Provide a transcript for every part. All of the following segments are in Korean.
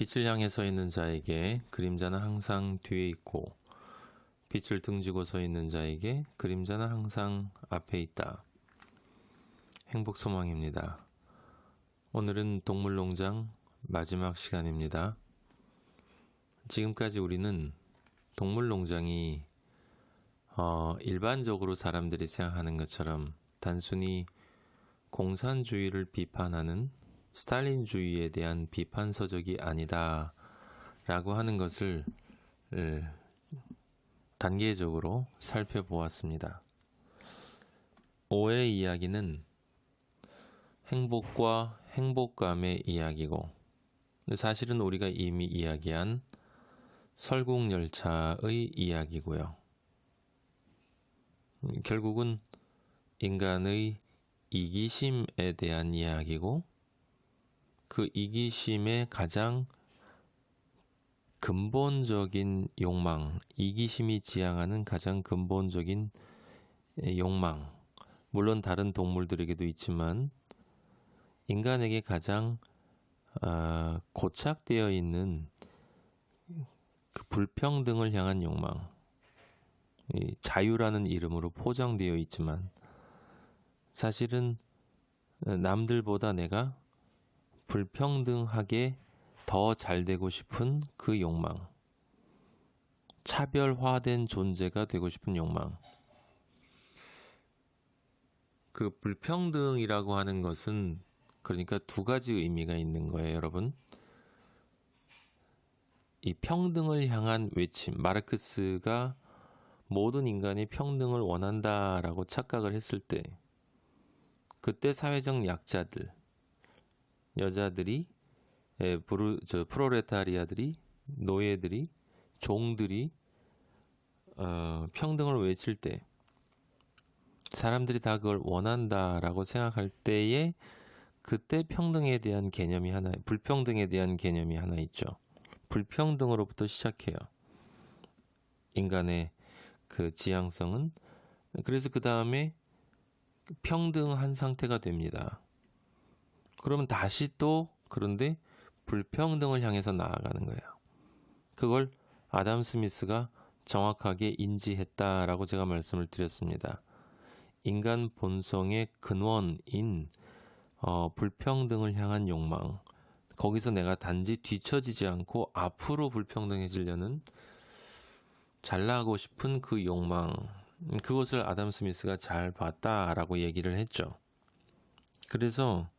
빛을 향해 서 있는 자에게 그림자는 항상 뒤에 있고, 빛을 등지고 서 있는 자에게 그림자는 항상 앞에 있다. 행복소망입니다. 오늘은 동물농장 마지막 시간입니다. 지금까지 우리는 동물농장이 일반적으로 사람들이 생각하는 것처럼 단순히 공산주의를 비판하는 스탈린주의에 대한 비판서적이 아니다 라고 하는 것을 단계적으로 살펴보았습니다. 5회의 이야기는 행복과 행복감의 이야기고, 사실은 우리가 이미 이야기한 설국열차의 이야기고요. 결국은 인간의 이기심에 대한 이야기고, 그 이기심의 가장 근본적인 욕망, 이기심이 지향하는 가장 근본적인 욕망, 물론 다른 동물들에게도 있지만 인간에게 가장 고착되어 있는 그 불평등을 향한 욕망, 자유라는 이름으로 포장되어 있지만 사실은 남들보다 내가 불평등하게 더 잘 되고 싶은 그 욕망, 차별화된 존재가 되고 싶은 욕망. 그 불평등이라고 하는 것은 그러니까 두 가지 의미가 있는 거예요, 여러분. 이 평등을 향한 외침, 마르크스가 모든 인간이 평등을 원한다라고 착각을 했을 때, 그때 사회적 약자들, 여자들이, 프롤레타리아들이, 노예들이, 종들이 평등을 외칠 때, 사람들이 다 그걸 원한다라고 생각할 때에 그때 평등에 대한 개념이 하나, 불평등에 대한 개념이 하나 있죠. 불평등으로부터 시작해요. 인간의 그 지향성은. 그래서 그 다음에 평등한 상태가 됩니다. 그러면 다시 또 그런데 불평등을 향해서 나아가는 거예요. 그걸 아담 스미스가 정확하게 인지했다라고 제가 말씀을 드렸습니다. 인간 본성의 근원인 불평등을 향한 욕망, 거기서 내가 단지 뒤처지지 않고 앞으로 불평등해지려는, 잘나가고 싶은 그 욕망, 그것을 아담 스미스가 잘 봤다라고 얘기를 했죠. 그래서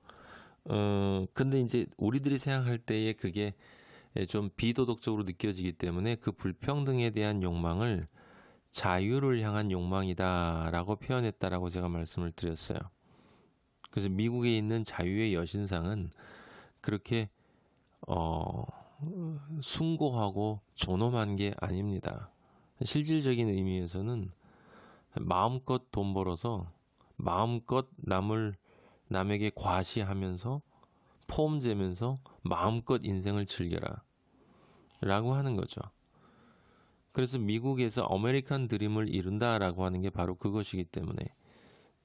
근데 이제 우리들이 생각할 때에 그게 좀 비도덕적으로 느껴지기 때문에 그 불평등에 대한 욕망을 자유를 향한 욕망이다라고 표현했다라고 제가 말씀을 드렸어요. 그래서 미국에 있는 자유의 여신상은 그렇게 숭고하고 존엄한 게 아닙니다. 실질적인 의미에서는 마음껏 돈 벌어서 마음껏 남에게 과시하면서 폼 재면서 마음껏 인생을 즐겨라 라고 하는 거죠. 그래서 미국에서 아메리칸 드림을 이룬다라고 하는 게 바로 그것이기 때문에,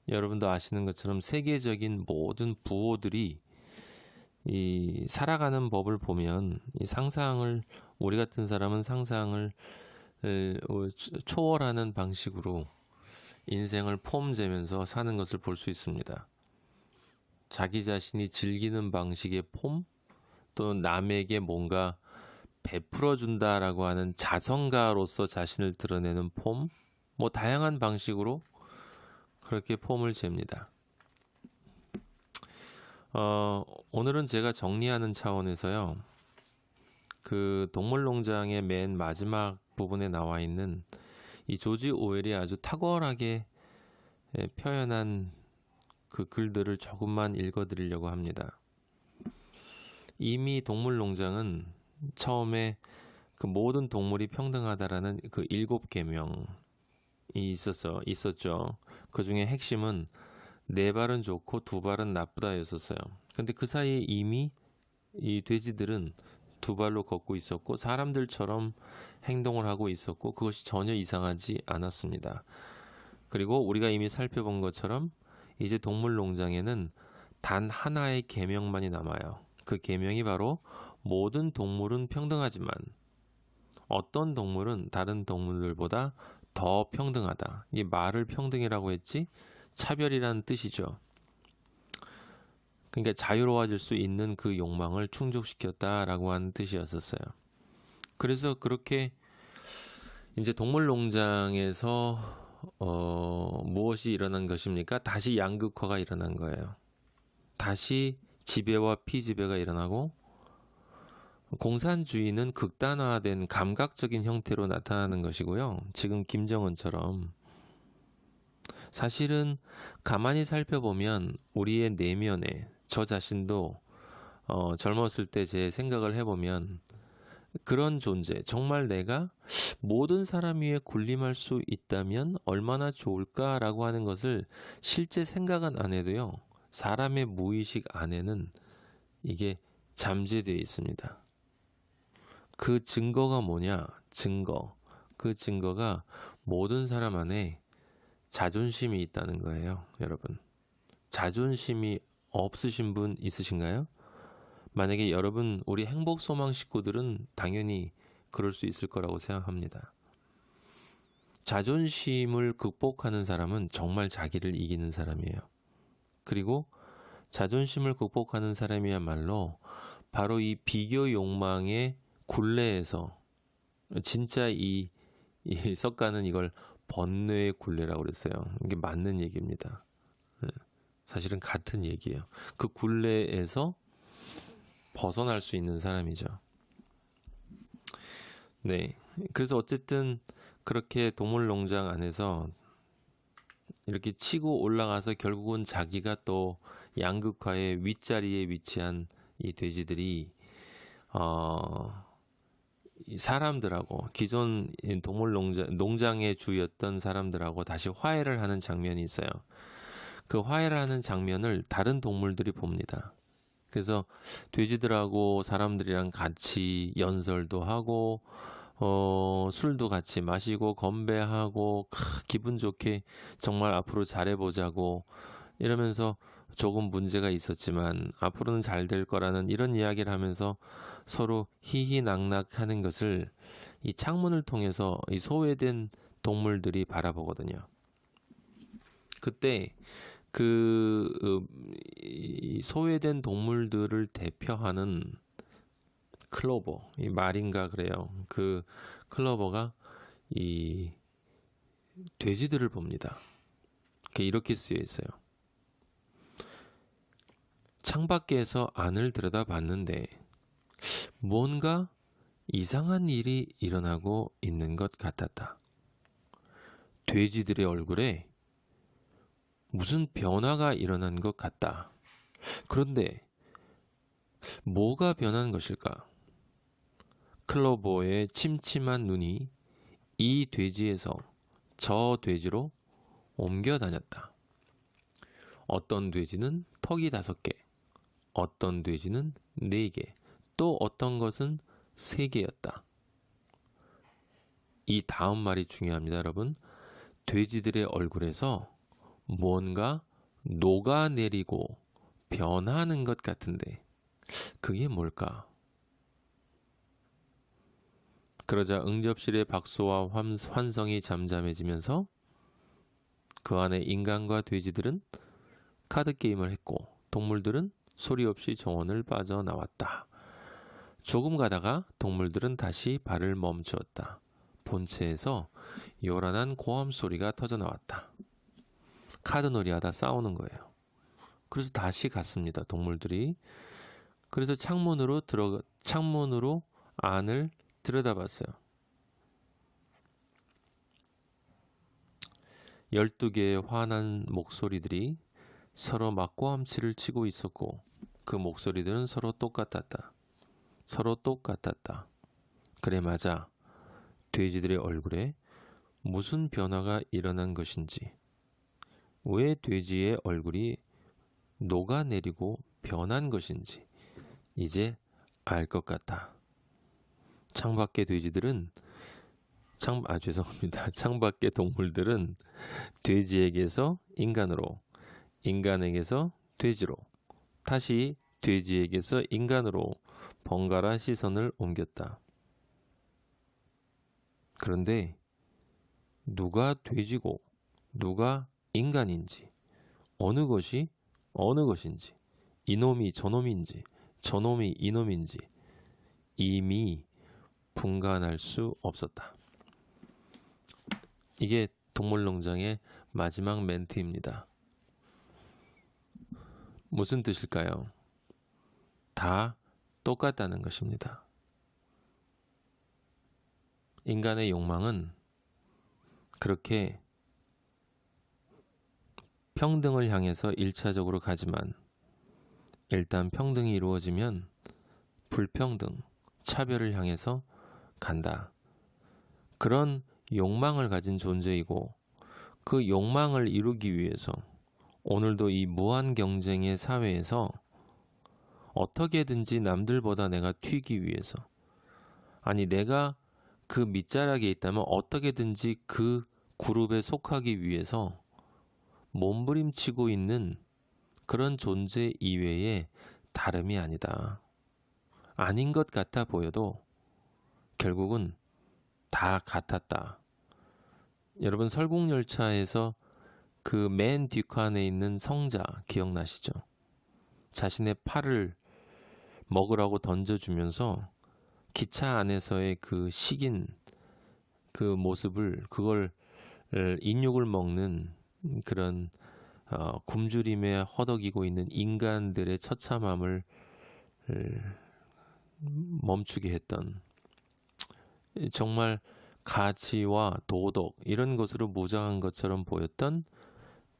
여러분도 아시는 것처럼 세계적인 모든 부호들이 이 살아가는 법을 보면 이 상상을, 우리 같은 사람은 상상을 초월하는 방식으로 인생을 폼 재면서 사는 것을 볼 수 있습니다. 자기 자신이 즐기는 방식의 폼, 또 남에게 뭔가 베풀어 준다라고 하는 자성가로서 자신을 드러내는 폼, 뭐 다양한 방식으로 그렇게 폼을 잽니다. 오늘은 제가 정리하는 차원에서요, 그 동물농장의 맨 마지막 부분에 나와 있는 이 조지 오웰이 아주 탁월하게 표현한 그 글들을 조금만 읽어드리려고 합니다. 이미 동물농장은 처음에 그 모든 동물이 평등하다라는 그 7계명이 있었죠. 그 중에 핵심은 4발은 좋고 2발은 나쁘다였었어요. 근데 그 사이에 이미 이 돼지들은 2발로 걷고 있었고 사람들처럼 행동을 하고 있었고 그것이 전혀 이상하지 않았습니다. 그리고 우리가 이미 살펴본 것처럼 이제 동물농장에는 단 하나의 계명만이 남아요. 그 계명이 바로 모든 동물은 평등하지만 어떤 동물은 다른 동물들보다 더 평등하다. 이 말을 평등이라고 했지 차별이라는 뜻이죠. 그러니까 자유로워질 수 있는 그 욕망을 충족시켰다라고 하는 뜻이었었어요. 그래서 그렇게 이제 동물농장에서 무엇이 일어난 것입니까? 다시 양극화가 일어난 거예요. 다시 지배와 피지배가 일어나고 공산주의는 극단화된 감각적인 형태로 나타나는 것이고요. 지금 김정은처럼 사실은 가만히 살펴보면 우리의 내면에 저 자신도 젊었을 때 제 생각을 해보면 그런 존재, 정말 내가 모든 사람 위에 군림할 수 있다면 얼마나 좋을까라고 하는 것을 실제 생각은 안 해도요. 사람의 무의식 안에는 이게 잠재되어 있습니다. 그 증거가 뭐냐? 그 증거가 모든 사람 안에 자존심이 있다는 거예요, 여러분. 자존심이 없으신 분 있으신가요? 만약에 여러분, 우리 행복소망 식구들은 당연히 그럴 수 있을 거라고 생각합니다. 자존심을 극복하는 사람은 정말 자기를 이기는 사람이에요. 그리고 자존심을 극복하는 사람이야말로 바로 이 비교 욕망의 굴레에서 진짜 이 석가는 이걸 번뇌의 굴레라고 그랬어요. 이게 맞는 얘기입니다. 사실은 같은 얘기예요. 그 굴레에서 벗어날 수 있는 사람이죠. 네. 그래서 어쨌든 그렇게 동물농장 안에서 이렇게 치고 올라가서 결국은 자기가 또 양극화의 윗자리에 위치한 이 돼지들이 이 사람들하고 기존 농장의 주였던 사람들하고 다시 화해를 하는 장면이 있어요. 그 화해를 하는 장면을 다른 동물들이 봅니다. 그래서 돼지들하고 사람들이랑 같이 연설도 하고 술도 같이 마시고 건배하고 기분 좋게 정말 앞으로 잘해보자고 이러면서 조금 문제가 있었지만 앞으로는 잘 될 거라는 이런 이야기를 하면서 서로 희희낙낙하는 것을 이 창문을 통해서 이 소외된 동물들이 바라보거든요. 그때 이 소외된 동물들을 대표하는 클로버, 이 말인가 그래요. 그 클로버가 이 돼지들을 봅니다. 이렇게 쓰여 있어요. 창밖에서 안을 들여다봤는데 뭔가 이상한 일이 일어나고 있는 것 같았다. 돼지들의 얼굴에 무슨 변화가 일어난 것 같다. 그런데 뭐가 변한 것일까? 클로버의 침침한 눈이 이 돼지에서 저 돼지로 옮겨 다녔다. 어떤 돼지는 턱이 5개, 어떤 돼지는 4개, 또 어떤 것은 3개였다. 이 다음 말이 중요합니다, 여러분. 돼지들의 얼굴에서 뭔가 녹아내리고 변하는 것 같은데 그게 뭘까? 그러자 응접실의 박수와 환성이 잠잠해지면서 그 안에 인간과 돼지들은 카드게임을 했고 동물들은 소리 없이 정원을 빠져나왔다. 조금 가다가 동물들은 다시 발을 멈추었다. 본체에서 요란한 고함 소리가 터져나왔다. 카드놀이하다 싸우는 거예요. 그래서 다시 갔습니다. 동물들이. 그래서 창문으로 안을 들여다봤어요. 12개의 환한 목소리들이 서로 맞고함치를 치고 있었고 그 목소리들은 서로 똑같았다. 그래 맞아. 돼지들의 얼굴에 무슨 변화가 일어난 것인지, 왜 돼지의 얼굴이 녹아내리고 변한 것인지 이제 알 것 같다. 창밖의 동물들은 돼지에게서 인간으로, 인간에게서 돼지로, 다시 돼지에게서 인간으로 번갈아 시선을 옮겼다. 그런데 누가 돼지고 누가 인간인지, 어느 것이 어느 것인지, 이놈이 저놈인지 저놈이 이놈인지 이미 분간할 수 없었다. 이게 동물농장의 마지막 멘트입니다. 무슨 뜻일까요? 다 똑같다는 것입니다. 인간의 욕망은 그렇게 평등을 향해서 1차적으로 가지만 일단 평등이 이루어지면 불평등, 차별을 향해서 간다. 그런 욕망을 가진 존재이고 그 욕망을 이루기 위해서 오늘도 이 무한 경쟁의 사회에서 어떻게든지 남들보다 내가 튀기 위해서, 아니 내가 그 밑자락에 있다면 어떻게든지 그 그룹에 속하기 위해서 몸부림치고 있는 그런 존재 이외에 다름이 아니다. 아닌 것 같아 보여도 결국은 다 같았다. 여러분 설국열차에서 그 맨 뒷칸에 있는 성자 기억나시죠? 자신의 팔을 먹으라고 던져주면서 기차 안에서의 그 식인 그 모습을, 그걸 인육을 먹는 그런 굶주림에 허덕이고 있는 인간들의 처참함을 멈추게 했던, 정말 가치와 도덕 이런 것으로 무장한 것처럼 보였던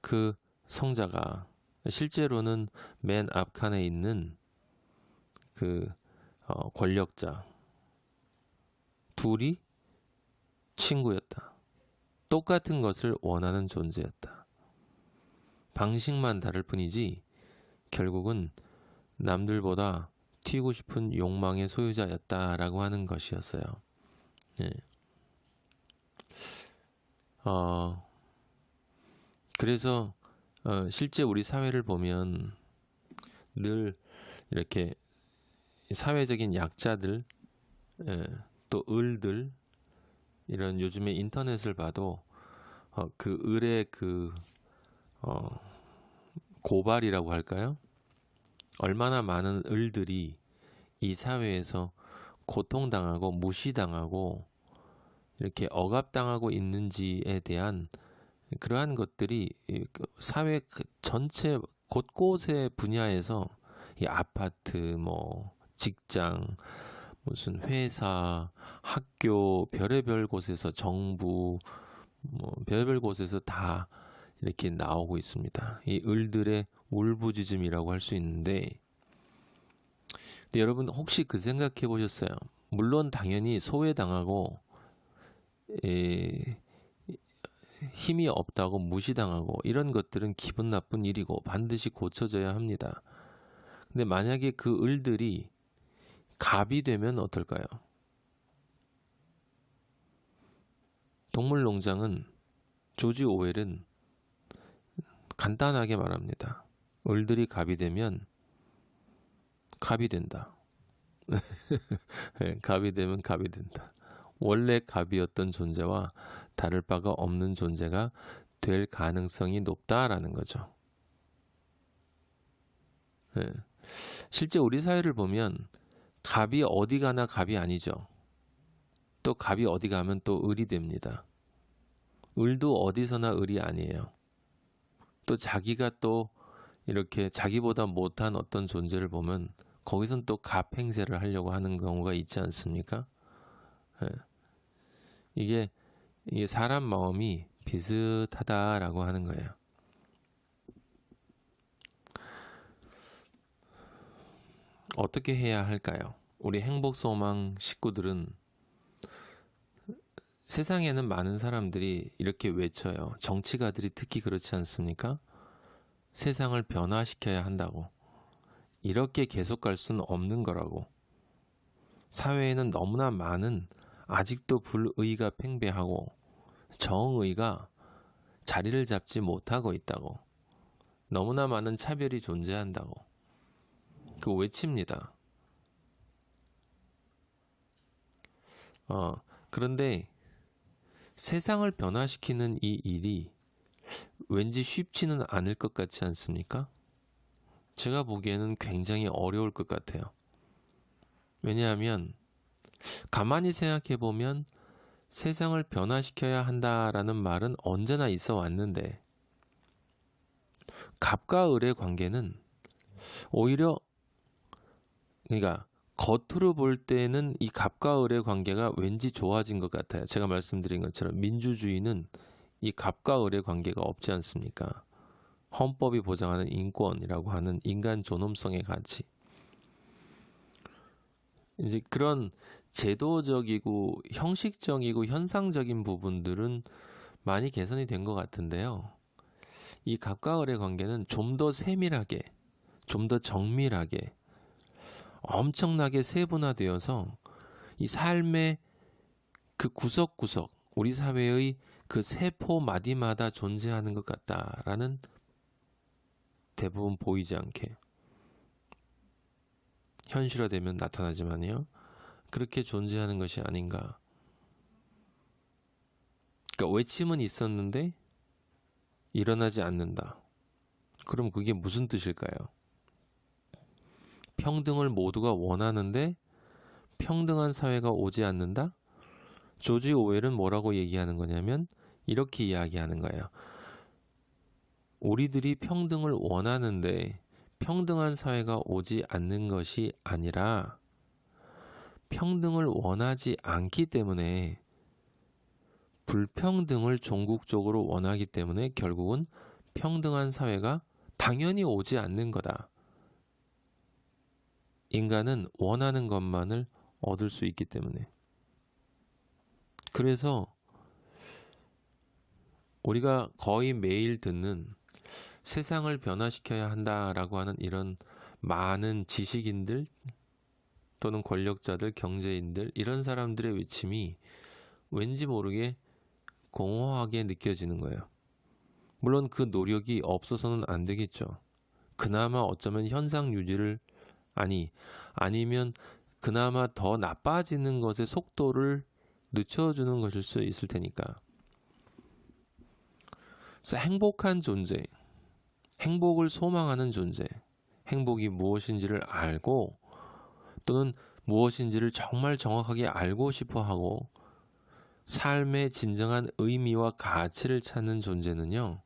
그 성자가 실제로는 맨 앞칸에 있는 그 권력자, 둘이 친구였다. 똑같은 것을 원하는 존재였다. 방식만 다를 뿐이지 결국은 남들보다 튀고 싶은 욕망의 소유자였다라고 하는 것이었어요. 예. 그래서 실제 우리 사회를 보면 늘 이렇게 사회적인 약자들, 또 을들, 이런 요즘에 인터넷을 봐도 그 을의 그 고발이라고 할까요? 얼마나 많은 을들이 이 사회에서 고통당하고 무시당하고 이렇게 억압당하고 있는지에 대한 그러한 것들이 사회 전체 곳곳의 분야에서 이 아파트, 뭐 직장, 무슨 회사, 학교, 별의별 곳에서 정부, 뭐 별의별 곳에서 다 이렇게 나오고 있습니다. 이 을들의 울부짖음이라고 할 수 있는데, 근데 여러분 혹시 그 생각해 보셨어요? 물론 당연히 소외당하고 힘이 없다고 무시당하고 이런 것들은 기분 나쁜 일이고 반드시 고쳐져야 합니다. 근데 만약에 그 을들이 갑이 되면 어떨까요? 동물농장은 조지 오웰은 간단하게 말합니다. 을들이 갑이 되면 갑이 된다. 갑이 되면 갑이 된다. 원래 갑이었던 존재와 다를 바가 없는 존재가 될 가능성이 높다라는 거죠. 실제 우리 사회를 보면 갑이 어디 가나 갑이 아니죠. 또 갑이 어디 가면 또 을이 됩니다. 을도 어디서나 을이 아니에요. 또 자기가 또 이렇게 자기보다 못한 어떤 존재를 보면 거기선 또 갑 행세를 하려고 하는 경우가 있지 않습니까? 이게 사람 마음이 비슷하다라고 하는 거예요. 어떻게 해야 할까요? 우리 행복소망 식구들은 세상에는 많은 사람들이 이렇게 외쳐요. 정치가들이 특히 그렇지 않습니까? 세상을 변화시켜야 한다고. 이렇게 계속 갈 수는 없는 거라고. 사회에는 너무나 많은 아직도 불의가 팽배하고 정의가 자리를 잡지 못하고 있다고. 너무나 많은 차별이 존재한다고. 그 외칩니다. 그런데 세상을 변화시키는 이 일이 왠지 쉽지는 않을 것 같지 않습니까? 제가 보기에는 굉장히 어려울 것 같아요. 왜냐하면 가만히 생각해 보면 세상을 변화시켜야 한다라는 말은 언제나 있어 왔는데, 갑과 을의 관계는 오히려, 그러니까 겉으로 볼 때는 이 갑과 을의 관계가 왠지 좋아진 것 같아요. 제가 말씀드린 것처럼 민주주의는 이 갑과 을의 관계가 없지 않습니까? 헌법이 보장하는 인권이라고 하는 인간 존엄성의 가치. 이제 그런 제도적이고 형식적이고 현상적인 부분들은 많이 개선이 된 것 같은데요. 이 갑과 을의 관계는 좀 더 세밀하게, 좀 더 정밀하게, 엄청나게 세분화되어서 이 삶의 그 구석구석, 우리 사회의 그 세포 마디마다 존재하는 것 같다라는, 대부분 보이지 않게 현실화되면 나타나지만요, 그렇게 존재하는 것이 아닌가. 그러니까 외침은 있었는데 일어나지 않는다. 그럼 그게 무슨 뜻일까요? 평등을 모두가 원하는데 평등한 사회가 오지 않는다? 조지 오웰은 뭐라고 얘기하는 거냐면 이렇게 이야기하는 거예요. 우리들이 평등을 원하는데 평등한 사회가 오지 않는 것이 아니라 평등을 원하지 않기 때문에 불평등을 종국적으로 원하기 때문에 결국은 평등한 사회가 당연히 오지 않는 거다. 인간은 원하는 것만을 얻을 수 있기 때문에. 그래서 우리가 거의 매일 듣는 세상을 변화시켜야 한다라고 하는 이런 많은 지식인들 또는 권력자들, 경제인들, 이런 사람들의 외침이 왠지 모르게 공허하게 느껴지는 거예요. 물론 그 노력이 없어서는 안 되겠죠. 그나마 어쩌면 현상 유지를, 아니면 그나마 더 나빠지는 것의 속도를 늦춰주는 것일 수 있을 테니까. 그래서 행복한 존재, 행복을 소망하는 존재, 행복이 무엇인지를 알고 또는 무엇인지를 정말 정확하게 알고 싶어 하고 삶의 진정한 의미와 가치를 찾는 존재는요,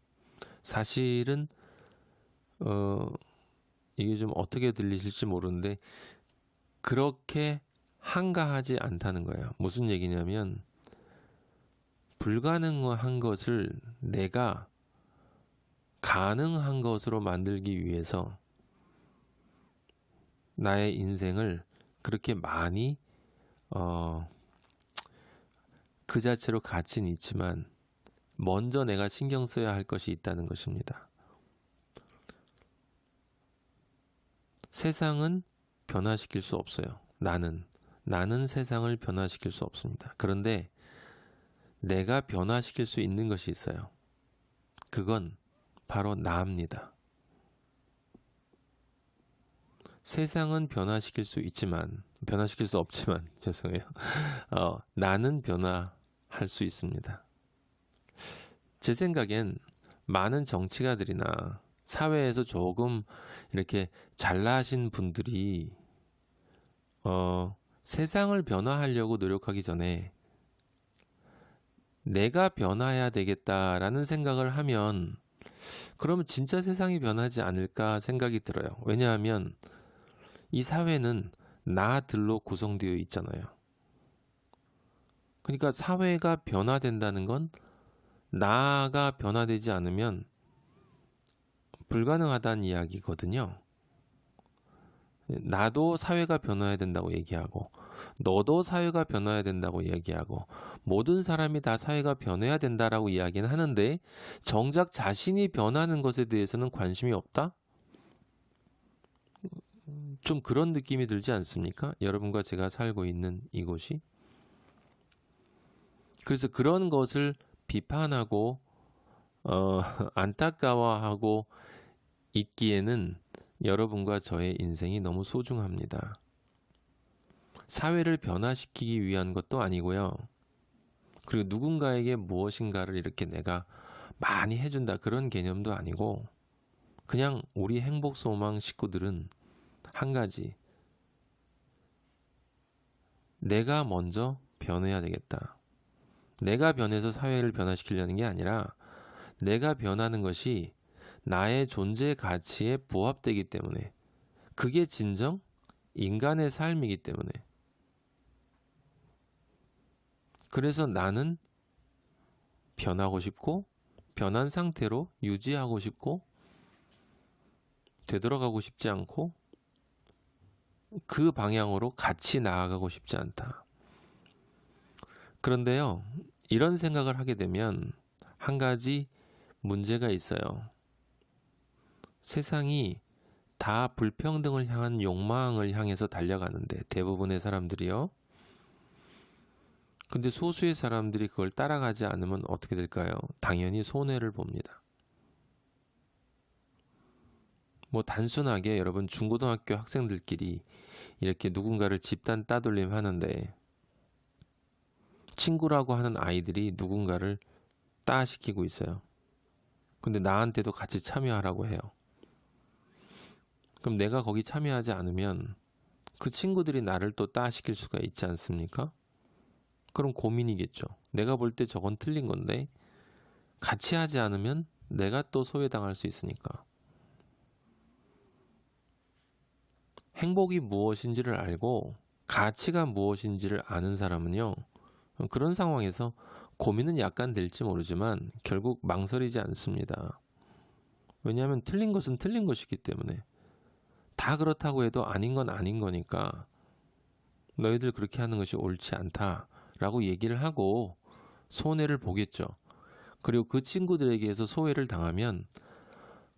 사실은 이게 좀 어떻게 들리실지 모르는데 그렇게 한가하지 않다는 거예요. 무슨 얘기냐면 불가능한 것을 내가 가능한 것으로 만들기 위해서 나의 인생을 그렇게 많이 그 자체로 가치는 있지만 먼저 내가 신경 써야 할 것이 있다는 것입니다. 세상은 변화시킬 수 없어요. 나는 세상을 변화시킬 수 없습니다. 그런데 내가 변화시킬 수 있는 것이 있어요. 그건 바로 나입니다. 세상은 변화시킬 수 없지만 죄송해요. 나는 변화할 수 있습니다. 제 생각엔 많은 정치가들이나 사회에서 조금 이렇게 잘나신 분들이 세상을 변화하려고 노력하기 전에 내가 변화해야 되겠다라는 생각을 하면 그러면 진짜 세상이 변하지 않을까 생각이 들어요. 왜냐하면 이 사회는 나들로 구성되어 있잖아요. 그러니까 사회가 변화된다는 건 나가 변화되지 않으면 불가능하다는 이야기거든요. 나도 사회가 변화해야 된다고 얘기하고 너도 사회가 변화해야 된다고 얘기하고 모든 사람이 다 사회가 변해야 된다라고 이야기는 하는데 정작 자신이 변하는 것에 대해서는 관심이 없다? 좀 그런 느낌이 들지 않습니까? 여러분과 제가 살고 있는 이곳이. 그래서 그런 것을 비판하고 안타까워하고 있기에는 여러분과 저의 인생이 너무 소중합니다. 사회를 변화시키기 위한 것도 아니고요. 그리고 누군가에게 무엇인가를 이렇게 내가 많이 해준다 그런 개념도 아니고, 그냥 우리 행복소망 식구들은 한 가지, 내가 먼저 변해야 되겠다. 내가 변해서 사회를 변화시키려는 게 아니라 내가 변하는 것이 나의 존재 가치에 부합되기 때문에, 그게 진정 인간의 삶이기 때문에, 그래서 나는 변하고 싶고 변한 상태로 유지하고 싶고 되돌아가고 싶지 않고 그 방향으로 같이 나아가고 싶지 않다. 그런데요, 이런 생각을 하게 되면 한 가지 문제가 있어요. 세상이 다 불평등을 향한 욕망을 향해서 달려가는데, 대부분의 사람들이요. 근데 소수의 사람들이 그걸 따라가지 않으면 어떻게 될까요? 당연히 손해를 봅니다. 뭐 단순하게 여러분 중고등학교 학생들끼리 이렇게 누군가를 집단 따돌림 하는데, 친구라고 하는 아이들이 누군가를 따시키고 있어요. 근데 나한테도 같이 참여하라고 해요. 그럼 내가 거기 참여하지 않으면 그 친구들이 나를 또 따시킬 수가 있지 않습니까? 그럼 고민이겠죠. 내가 볼 때 저건 틀린 건데 같이 하지 않으면 내가 또 소외당할 수 있으니까. 행복이 무엇인지를 알고 가치가 무엇인지를 아는 사람은요, 그런 상황에서 고민은 약간 될지 모르지만 결국 망설이지 않습니다. 왜냐하면 틀린 것은 틀린 것이기 때문에, 다 그렇다고 해도 아닌 건 아닌 거니까 너희들 그렇게 하는 것이 옳지 않다라고 얘기를 하고 손해를 보겠죠. 그리고 그 친구들에게서 소외를 당하면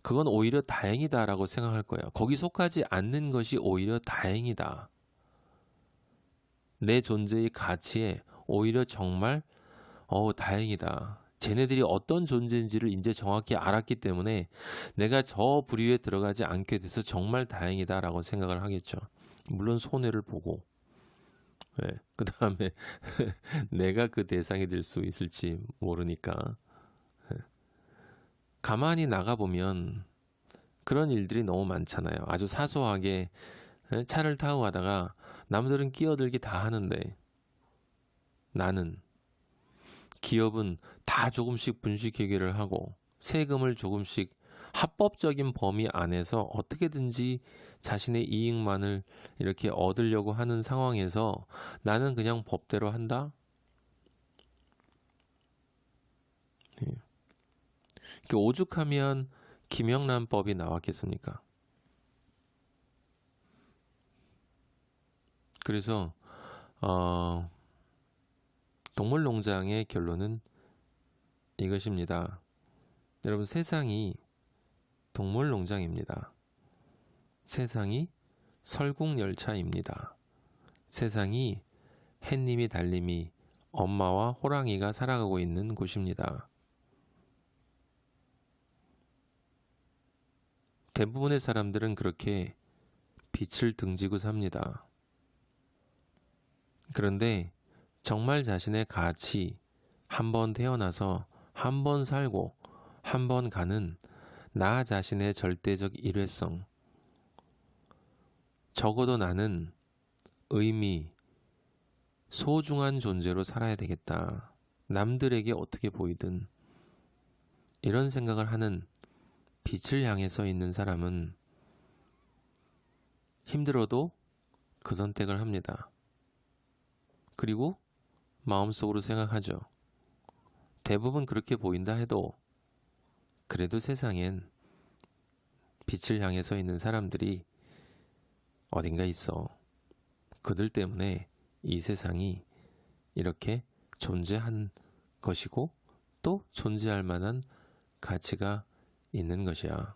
그건 오히려 다행이다라고 생각할 거예요. 거기 속하지 않는 것이 오히려 다행이다. 내 존재의 가치에 오히려 정말 다행이다. 쟤네들이 어떤 존재인지를 이제 정확히 알았기 때문에 내가 저 부류에 들어가지 않게 돼서 정말 다행이다라고 생각을 하겠죠. 물론 손해를 보고. 네. 그 다음에 내가 그 대상이 될 수 있을지 모르니까. 네. 가만히 나가보면 그런 일들이 너무 많잖아요. 아주 사소하게 차를 타고 가다가 남들은 끼어들기 다 하는데, 나는, 기업은 다 조금씩 분식회계를 하고 세금을 조금씩 합법적인 범위 안에서 어떻게든지 자신의 이익만을 이렇게 얻으려고 하는 상황에서 나는 그냥 법대로 한다? 오죽하면 김영란법이 나왔겠습니까? 그래서 동물농장의 결론은 이것입니다. 여러분, 세상이 동물농장입니다. 세상이 설국열차입니다. 세상이 햇님이 달님이 엄마와 호랑이가 살아가고 있는 곳입니다. 대부분의 사람들은 그렇게 빛을 등지고 삽니다. 그런데 정말 자신의 가치, 한 번 태어나서 한 번 살고 한 번 가는 나 자신의 절대적 일회성, 적어도 나는 의미, 소중한 존재로 살아야 되겠다. 남들에게 어떻게 보이든, 이런 생각을 하는 빛을 향해 서 있는 사람은 힘들어도 그 선택을 합니다. 그리고 마음속으로 생각하죠. 대부분 그렇게 보인다 해도 그래도 세상엔 빛을 향해 서 있는 사람들이 어딘가 있어. 그들 때문에 이 세상이 이렇게 존재한 것이고 또 존재할 만한 가치가 있는 것이야.